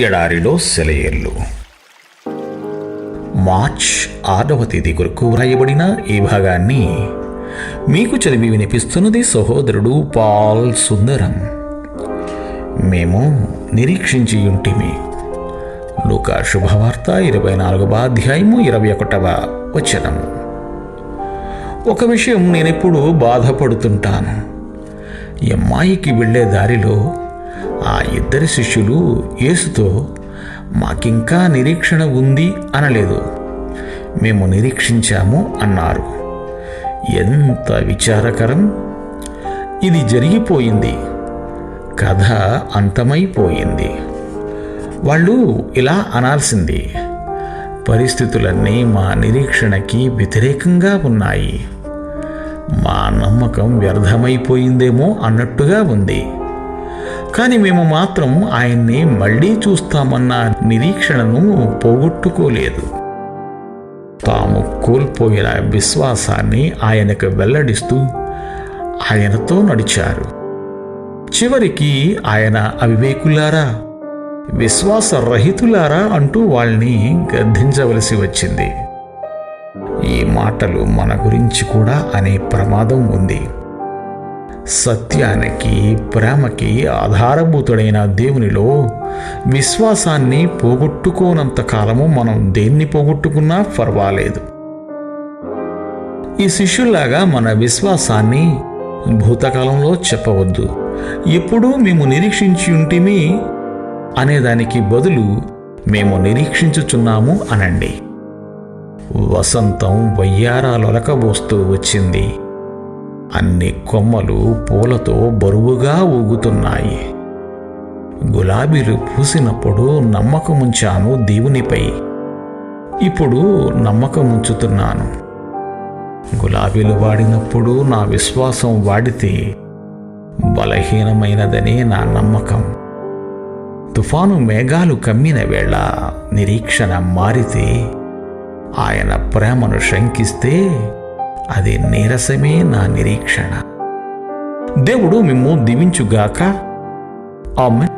ఎడారిలో సెలయేర్లు. మార్చ్ 6వ తేదీ కొరకు వ్రాయబడిన ఈ భాగాన్ని మీకు చదివి వినిపిస్తున్నది సహోదరుడు పాల్ సుందరం. మేము నిరీక్షించి ఉంటిమి. లూకా శుభవార్త 24వ అధ్యాయము 21వ వచనము. ఒక విషయం నేనెప్పుడు బాధపడుతుంటాను. ఎమ్మాయికి వెళ్ళే దారిలో ఆ ఇద్దరి శిష్యులు యేసుతో మాకింకా నిరీక్షణ ఉంది అనలేదు, మేము నిరీక్షించాము అన్నారు. ఎంత విచారకరం! ఇది జరిగిపోయింది, కథ అంతమైపోయింది. వాళ్ళు ఇలా అనాల్సింది, పరిస్థితులన్నీ మా నిరీక్షణకి వ్యతిరేకంగా ఉన్నాయి, మా నమ్మకం వ్యర్థమైపోయిందేమో అన్నట్టుగా ఉంది. కానీ మేము మాత్రం ఆయన్ని మళ్ళీ చూస్తామన్న నిరీక్షణను పోగొట్టుకోలేదు. తాము కోల్పోయిన విశ్వాసాన్ని ఆయనకు వెల్లడిస్తూ ఆయనతో నడిచారు. చివరికి ఆయన అవివేకులారా, విశ్వాసరహితులారా అంటూ వాళ్ళని గద్దించవలసి వచ్చింది. ఈ మాటలు మన గురించి కూడా అనే ప్రమాదం ఉంది. సత్యానికి, ప్రేమకి ఆధారభూతుడైన దేవునిలో విశ్వాసాన్ని పోగొట్టుకోనంత కాలము మనం దేన్ని పోగొట్టుకున్నా పర్వాలేదు. ఈ శిష్యుల్లాగా మన విశ్వాసాన్ని భూతకాలంలో చెప్పవద్దు. ఎప్పుడూ మేము నిరీక్షించి ఉంటిమి అనేదానికి బదులు మేము నిరీక్షించుచున్నాము అనండి. వసంతం వయ్యారాలొలకబోస్తూ వచ్చింది. అన్ని కొమ్మలు పూలతో బరువుగా ఊగుతున్నాయి. గులాబీలు పూసినప్పుడు నమ్మకముంచాను దేవునిపై, ఇప్పుడు నమ్మకముంచుతున్నాను. గులాబీలు వాడినప్పుడు నా విశ్వాసం వాడితే బలహీనమైనదనే నా నమ్మకం. తుఫాను మేఘాలు కమ్మిన వేళ నిరీక్షణ మారితే, ఆయన ప్రేమను శంకిస్తే అది నీరసమే నా నిరీక్షణ. దేవుడు మిమ్ము దీవించుగాక. ఆమెన్.